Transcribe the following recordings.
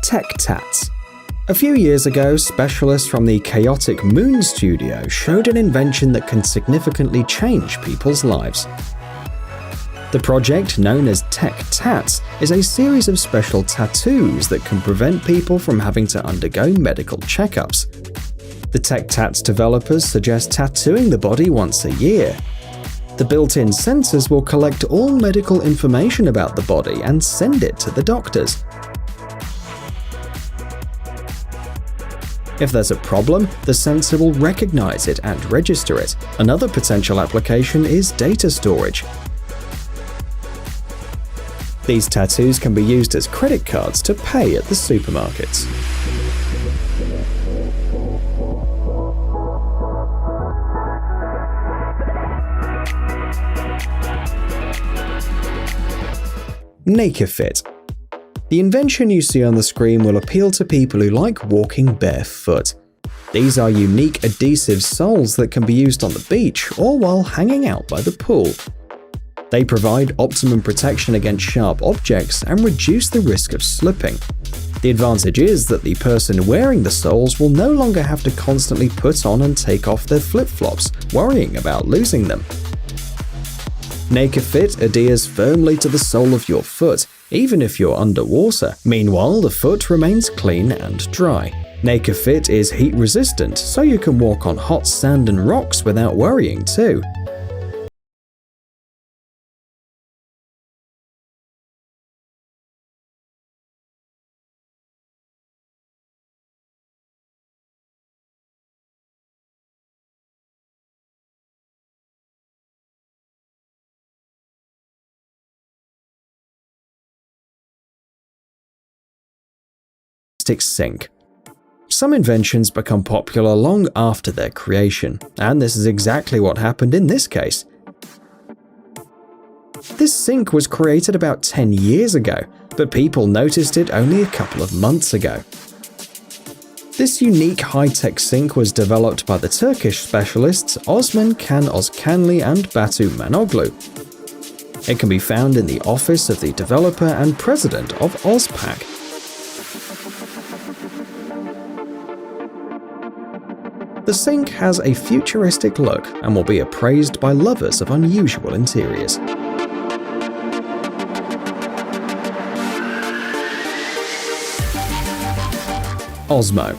Tech tats. A few years ago, specialists from the Chaotic Moon Studio showed an invention that can significantly change people's lives. The project, known as Tech Tats, is a series of special tattoos that can prevent people from having to undergo medical checkups. The Tech Tats developers suggest tattooing the body once a year. The built-in sensors will collect all medical information about the body and send it to the doctors. If there's a problem, the sensor will recognize it and register it. Another potential application is data storage. These tattoos can be used as credit cards to pay at the supermarkets. NakedFit. The invention you see on the screen will appeal to people who like walking barefoot. These are unique adhesive soles that can be used on the beach or while hanging out by the pool. They provide optimum protection against sharp objects and reduce the risk of slipping. The advantage is that the person wearing the soles will no longer have to constantly put on and take off their flip-flops, worrying about losing them. NakedFit adheres firmly to the sole of your foot, even if you're underwater. Meanwhile, the foot remains clean and dry. NakedFit is heat resistant, so you can walk on hot sand and rocks without worrying too. Sink. Some inventions become popular long after their creation, and this is exactly what happened in this case. This sink was created about 10 years ago, but people noticed it only a couple of months ago. This unique high-tech sink was developed by the Turkish specialists Osman Can Ozkanli and Batu Manoglu. It can be found in the office of the developer and president of Ozpak. The sink has a futuristic look and will be appraised by lovers of unusual interiors. Osmo.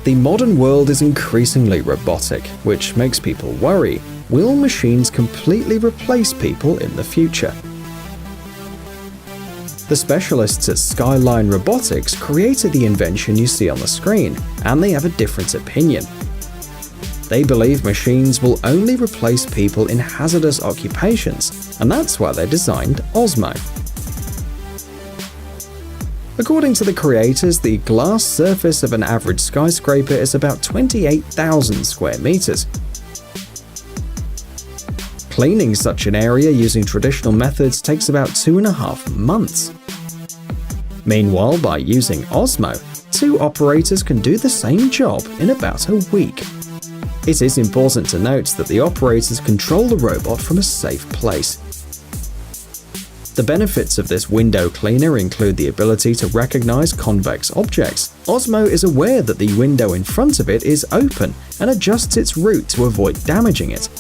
The modern world is increasingly robotic, which makes people worry. Will machines completely replace people in the future? The specialists at Skyline Robotics created the invention you see on the screen, and they have a different opinion. They believe machines will only replace people in hazardous occupations, and that's why they designed Osmo. According to the creators, the glass surface of an average skyscraper is about 28,000 square meters. Cleaning such an area using traditional methods takes about 2.5 months. Meanwhile, by using Osmo, 2 operators can do the same job in about a week. It is important to note that the operators control the robot from a safe place. The benefits of this window cleaner include the ability to recognize convex objects. Osmo is aware that the window in front of it is open and adjusts its route to avoid damaging it.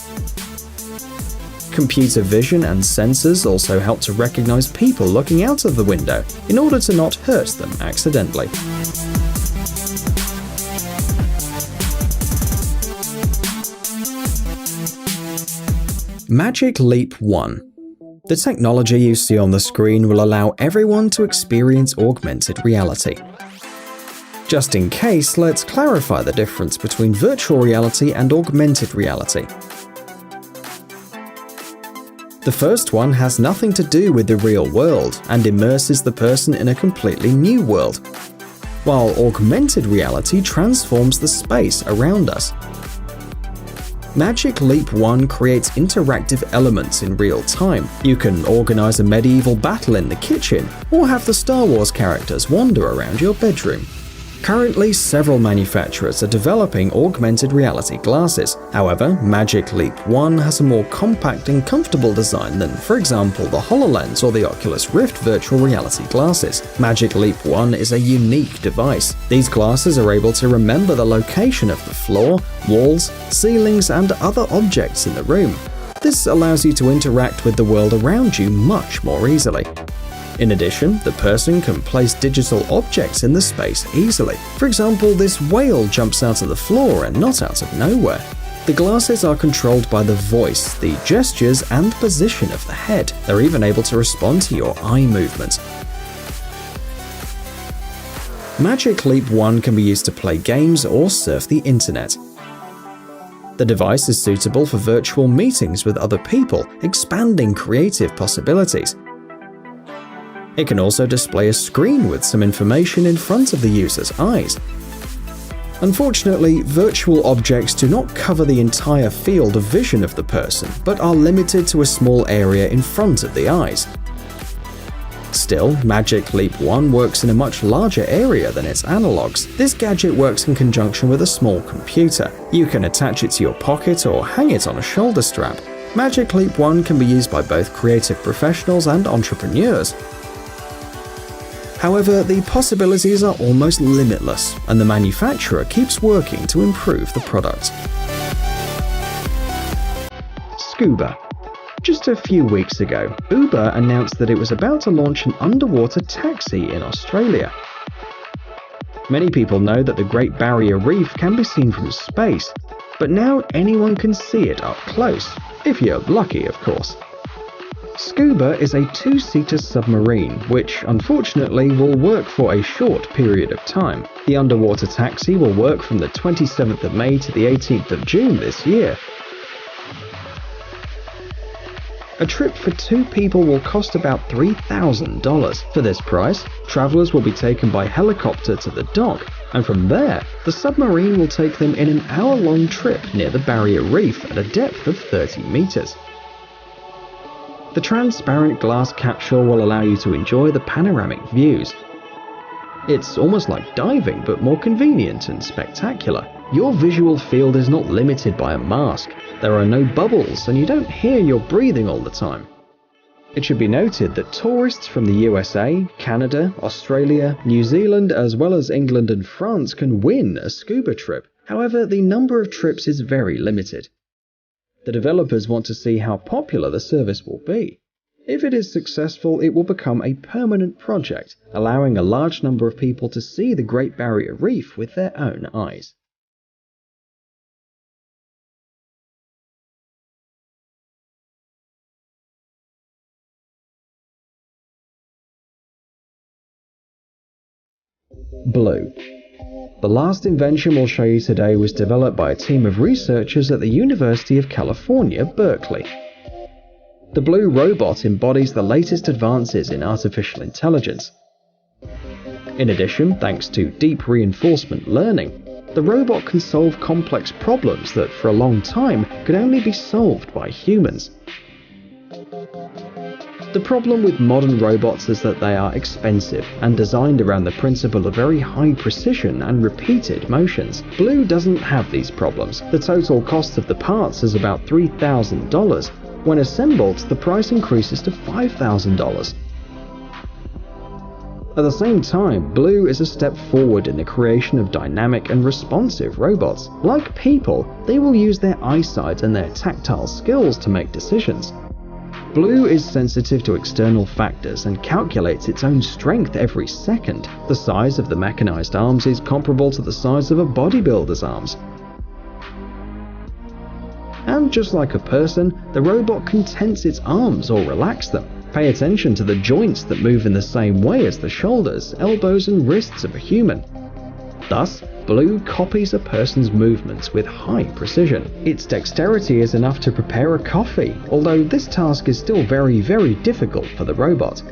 Computer vision and sensors also help to recognize people looking out of the window in order to not hurt them accidentally. Magic Leap 1. The technology you see on the screen will allow everyone to experience augmented reality. Just in case, let's clarify the difference between virtual reality and augmented reality. The first one has nothing to do with the real world and immerses the person in a completely new world, while augmented reality transforms the space around us. Magic Leap 1 creates interactive elements in real time. You can organize a medieval battle in the kitchen, or have the Star Wars characters wander around your bedroom. Currently, several manufacturers are developing augmented reality glasses. However, Magic Leap 1 has a more compact and comfortable design than, for example, the HoloLens or the Oculus Rift virtual reality glasses. Magic Leap 1 is a unique device. These glasses are able to remember the location of the floor, walls, ceilings, and other objects in the room. This allows you to interact with the world around you much more easily. In addition, the person can place digital objects in the space easily. For example, this whale jumps out of the floor and not out of nowhere. The glasses are controlled by the voice, the gestures, and the position of the head. They're even able to respond to your eye movements. Magic Leap 1 can be used to play games or surf the internet. The device is suitable for virtual meetings with other people, expanding creative possibilities. It can also display a screen with some information in front of the user's eyes. Unfortunately, virtual objects do not cover the entire field of vision of the person, but are limited to a small area in front of the eyes. Still, Magic Leap 1 works in a much larger area than its analogs. This gadget works in conjunction with a small computer. You can attach it to your pocket or hang it on a shoulder strap. Magic Leap 1 can be used by both creative professionals and entrepreneurs. However, the possibilities are almost limitless, and the manufacturer keeps working to improve the product. Scuba. Just a few weeks ago, Uber announced that it was about to launch an underwater taxi in Australia. Many people know that the Great Barrier Reef can be seen from space, but now anyone can see it up close, if you're lucky, of course. Scuba is a two-seater submarine, which unfortunately will work for a short period of time. The underwater taxi will work from the 27th of May to the 18th of June this year. A trip for 2 people will cost about $3,000. For this price, travelers will be taken by helicopter to the dock, and from there, the submarine will take them in an hour-long trip near the Barrier Reef at a depth of 30 meters. The transparent glass capsule will allow you to enjoy the panoramic views. It's almost like diving, but more convenient and spectacular. Your visual field is not limited by a mask. There are no bubbles, and you don't hear you're breathing all the time. It should be noted that tourists from the USA, Canada, Australia, New Zealand, as well as England and France can win a scuba trip. However, the number of trips is very limited. The developers want to see how popular the service will be. If it is successful, it will become a permanent project, allowing a large number of people to see the Great Barrier Reef with their own eyes. Blue. The last invention we'll show you today was developed by a team of researchers at the University of California, Berkeley. The Blue robot embodies the latest advances in artificial intelligence. In addition, thanks to deep reinforcement learning, the robot can solve complex problems that for a long time could only be solved by humans. The problem with modern robots is that they are expensive and designed around the principle of very high precision and repeated motions. Blue doesn't have these problems. The total cost of the parts is about $3,000. When assembled, the price increases to $5,000. At the same time, Blue is a step forward in the creation of dynamic and responsive robots. Like people, they will use their eyesight and their tactile skills to make decisions. Blue is sensitive to external factors and calculates its own strength every second. The size of the mechanized arms is comparable to the size of a bodybuilder's arms. And just like a person, the robot can tense its arms or relax them. Pay attention to the joints that move in the same way as the shoulders, elbows, and wrists of a human. Thus, Blue copies a person's movements with high precision. Its dexterity is enough to prepare a coffee, although this task is still very difficult for the robot.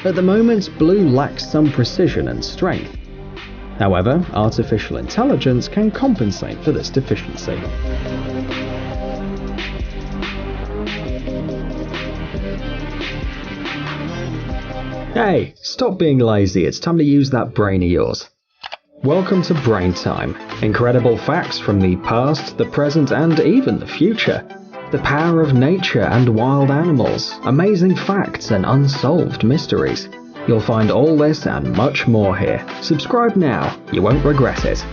At the moment, Blue lacks some precision and strength. However, artificial intelligence can compensate for this deficiency. Hey, stop being lazy, it's time to use that brain of yours. Welcome to Brain Time. Incredible facts from the past, the present, and even the future. The power of nature and wild animals, amazing facts and unsolved mysteries. You'll find all this and much more here. Subscribe now, you won't regret it.